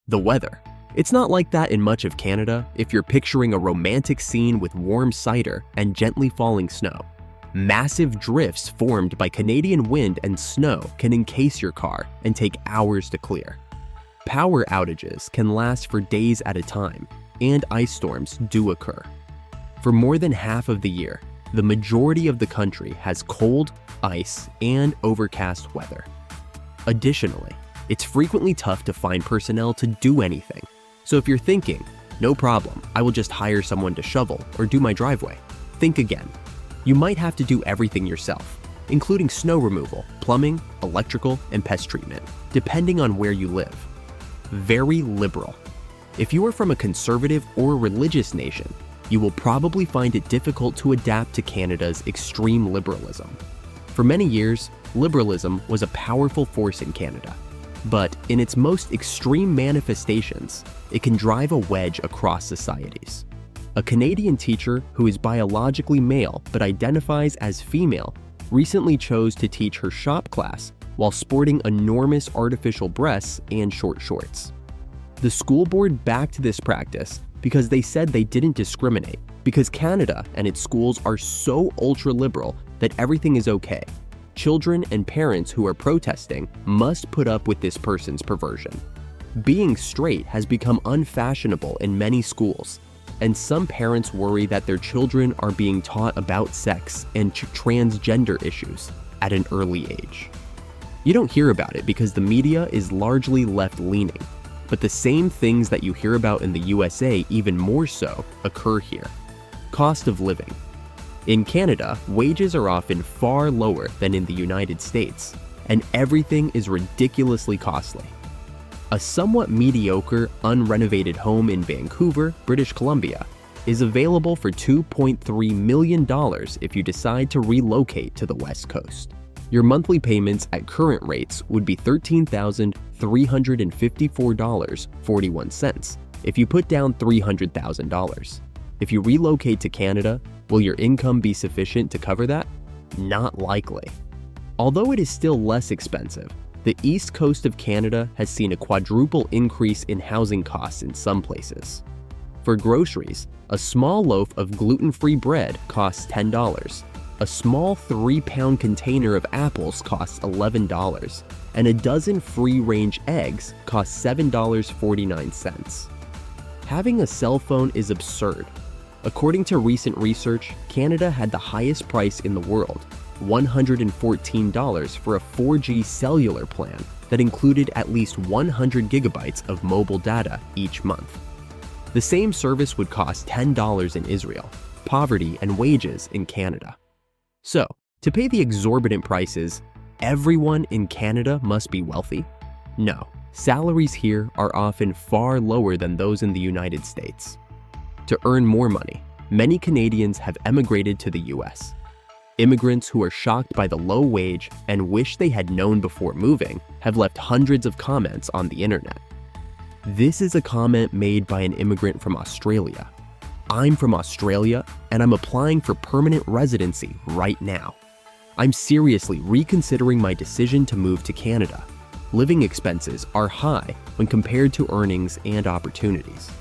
The weather. It's not like that in much of Canada if you're picturing a romantic scene with warm cider and gently falling snow. Massive drifts formed by Canadian wind and snow can encase your car and take hours to clear. Power outages can last for days at a time, and ice storms do occur. For more than half of the year, the majority of the country has cold, ice, and overcast weather. Additionally, it's frequently tough to find personnel to do anything. So if you're thinking, no problem, I will just hire someone to shovel or do my driveway, think again. You might have to do everything yourself, including snow removal, plumbing, electrical, and pest treatment, depending on where you live. Very liberal. If you are from a conservative or religious nation, you will probably find it difficult to adapt to Canada's extreme liberalism. For many years, liberalism was a powerful force in Canada. But in its most extreme manifestations, it can drive a wedge across societies. A Canadian teacher who is biologically male but identifies as female recently chose to teach her shop class while sporting enormous artificial breasts and short shorts. The school board backed this practice because they said they didn't discriminate, because Canada and its schools are so ultra-liberal that everything is okay. Children and parents who are protesting must put up with this person's perversion. Being straight has become unfashionable in many schools, and some parents worry that their children are being taught about sex and transgender issues at an early age. You don't hear about it because the media is largely left-leaning, but the same things that you hear about in the USA, even more so, occur here. Cost of living. In Canada, wages are often far lower than in the United States, and everything is ridiculously costly. A somewhat mediocre, unrenovated home in Vancouver, British Columbia, is available for $2.3 million if you decide to relocate to the West Coast. Your monthly payments at current rates would be $13,354.41 if you put down $300,000. If you relocate to Canada, will your income be sufficient to cover that? Not likely. Although it is still less expensive, the east coast of Canada has seen a quadruple increase in housing costs in some places. For groceries, a small loaf of gluten-free bread costs $10, a small 3-pound container of apples costs $11, and a dozen free-range eggs costs $7.49. Having a cell phone is absurd. According to recent research, Canada had the highest price in the world, $114 for a 4G cellular plan that included at least 100 gigabytes of mobile data each month. The same service would cost $10 in Israel, poverty and wages in Canada. So, to pay the exorbitant prices, everyone in Canada must be wealthy? No, salaries here are often far lower than those in the United States. To earn more money, many Canadians have emigrated to the US. Immigrants who are shocked by the low wage and wish they had known before moving have left hundreds of comments on the internet. This is a comment made by an immigrant from Australia. I'm from Australia and I'm applying for permanent residency right now. I'm seriously reconsidering my decision to move to Canada. Living expenses are high when compared to earnings and opportunities.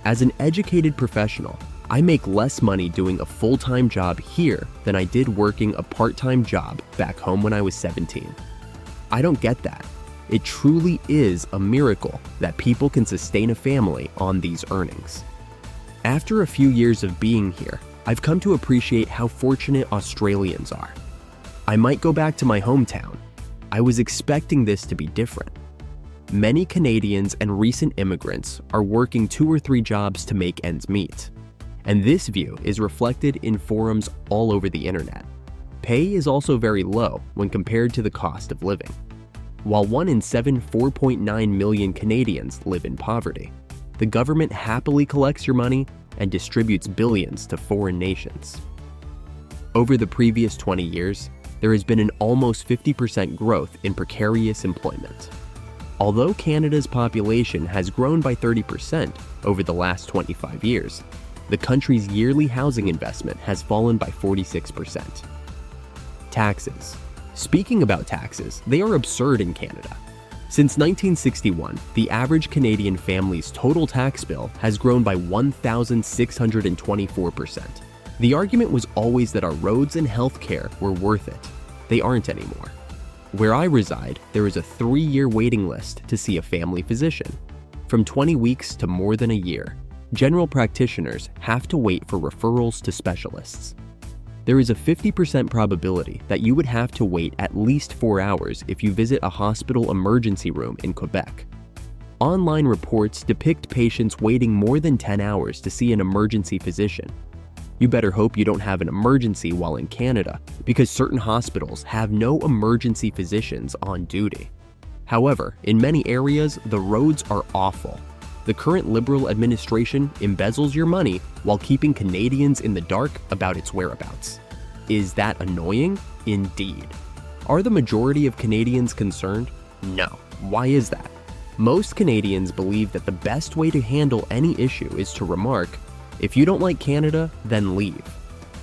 As an educated professional, I make less money doing a full-time job here than I did working a part-time job back home when I was 17. I don't get that. It truly is a miracle that people can sustain a family on these earnings. After a few years of being here, I've come to appreciate how fortunate Australians are. I might go back to my hometown. I was expecting this to be different. Many Canadians and recent immigrants are working 2 or 3 jobs to make ends meet. And this view is reflected in forums all over the internet. Pay is also very low when compared to the cost of living. While 1 in 7 4.9 million Canadians live in poverty, the government happily collects your money and distributes billions to foreign nations. Over the previous 20 years, there has been an almost 50% growth in precarious employment. Although Canada's population has grown by 30% over the last 25 years, the country's yearly housing investment has fallen by 46%. Taxes. Speaking about taxes, they are absurd in Canada. Since 1961, the average Canadian family's total tax bill has grown by 1,624%. The argument was always that our roads and healthcare were worth it. They aren't anymore. Where I reside, there is a 3-year waiting list to see a family physician. From 20 weeks to more than a year, general practitioners have to wait for referrals to specialists. There is a 50% probability that you would have to wait at least 4 hours if you visit a hospital emergency room in Quebec. Online reports depict patients waiting more than 10 hours to see an emergency physician. You better hope you don't have an emergency while in Canada, because certain hospitals have no emergency physicians on duty. However, in many areas, the roads are awful. The current Liberal administration embezzles your money while keeping Canadians in the dark about its whereabouts. Is that annoying? Indeed. Are the majority of Canadians concerned? No. Why is that? Most Canadians believe that the best way to handle any issue is to remark, "If you don't like Canada, then leave."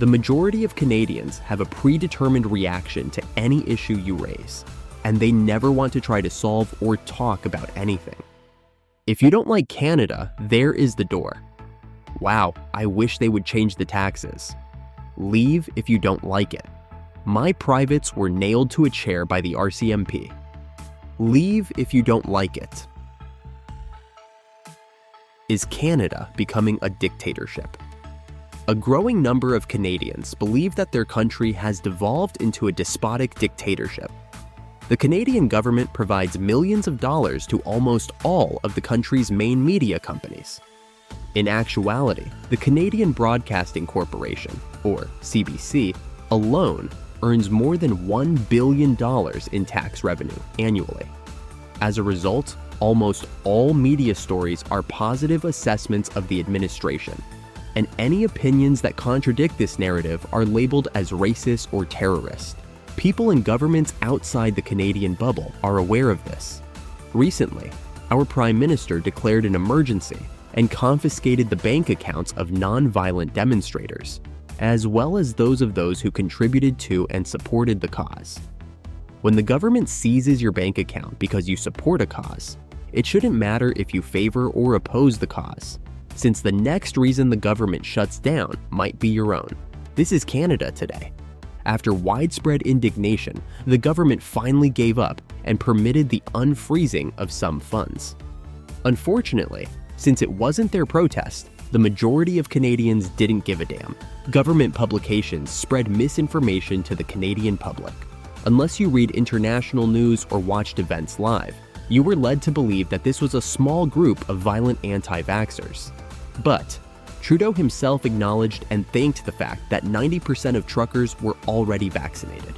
The majority of Canadians have a predetermined reaction to any issue you raise, and they never want to try to solve or talk about anything. If you don't like Canada, there is the door. Wow, I wish they would change the taxes. Leave if you don't like it. My privates were nailed to a chair by the RCMP. Leave if you don't like it. Is Canada becoming a dictatorship? A growing number of Canadians believe that their country has devolved into a despotic dictatorship. The Canadian government provides millions of dollars to almost all of the country's main media companies. In actuality, the Canadian Broadcasting Corporation, or CBC, alone earns more than $1 billion in tax revenue annually. As a result, almost all media stories are positive assessments of the administration, and any opinions that contradict this narrative are labeled as racist or terrorist. People in governments outside the Canadian bubble are aware of this. Recently, our Prime Minister declared an emergency and confiscated the bank accounts of non-violent demonstrators, as well as those who contributed to and supported the cause. When the government seizes your bank account because you support a cause, it shouldn't matter if you favor or oppose the cause, since the next reason the government shuts down might be your own. This is Canada today. After widespread indignation, the government finally gave up and permitted the unfreezing of some funds. Unfortunately, since it wasn't their protest, the majority of Canadians didn't give a damn. Government publications spread misinformation to the Canadian public. Unless you read international news or watched events live, you were led to believe that this was a small group of violent anti-vaxxers. But Trudeau himself acknowledged and thanked the fact that 90% of truckers were already vaccinated.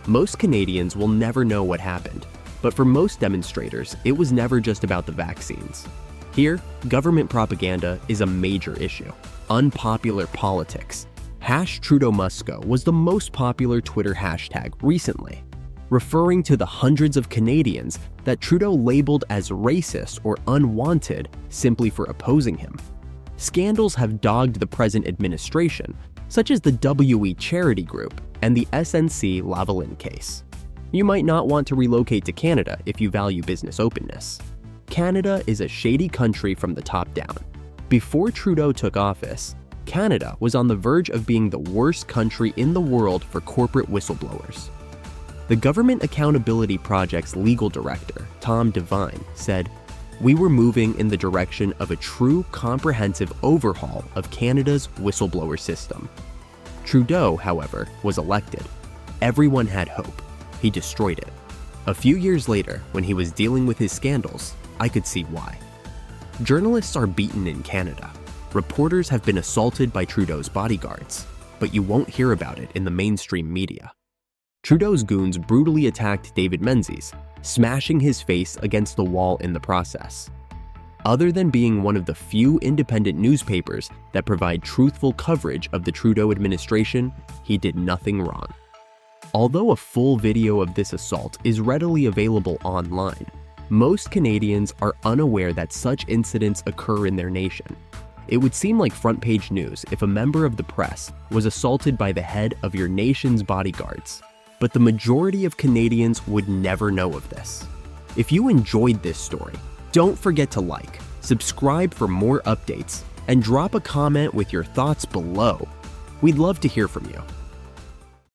Most Canadians will never know what happened, but for most demonstrators, it was never just about the vaccines. Here, government propaganda is a major issue. Unpopular politics. #TrudeauMusco was the most popular Twitter hashtag recently, referring to the hundreds of Canadians that Trudeau labeled as racist or unwanted simply for opposing him. Scandals have dogged the present administration, such as the WE Charity Group and the SNC Lavalin case. You might not want to relocate to Canada if you value business openness. Canada is a shady country from the top down. Before Trudeau took office, Canada was on the verge of being the worst country in the world for corporate whistleblowers. The Government Accountability Project's legal director, Tom Devine, said, "We were moving in the direction of a true comprehensive overhaul of Canada's whistleblower system." Trudeau, however, was elected. Everyone had hope. He destroyed it. A few years later, when he was dealing with his scandals, I could see why. Journalists are beaten in Canada. Reporters have been assaulted by Trudeau's bodyguards, but you won't hear about it in the mainstream media. Trudeau's goons brutally attacked David Menzies, smashing his face against the wall in the process. Other than being one of the few independent newspapers that provide truthful coverage of the Trudeau administration, he did nothing wrong. Although a full video of this assault is readily available online, most Canadians are unaware that such incidents occur in their nation. It would seem like front-page news if a member of the press was assaulted by the head of your nation's bodyguards, but the majority of Canadians would never know of this. If you enjoyed this story, don't forget to like, subscribe for more updates, and drop a comment with your thoughts below. We'd love to hear from you.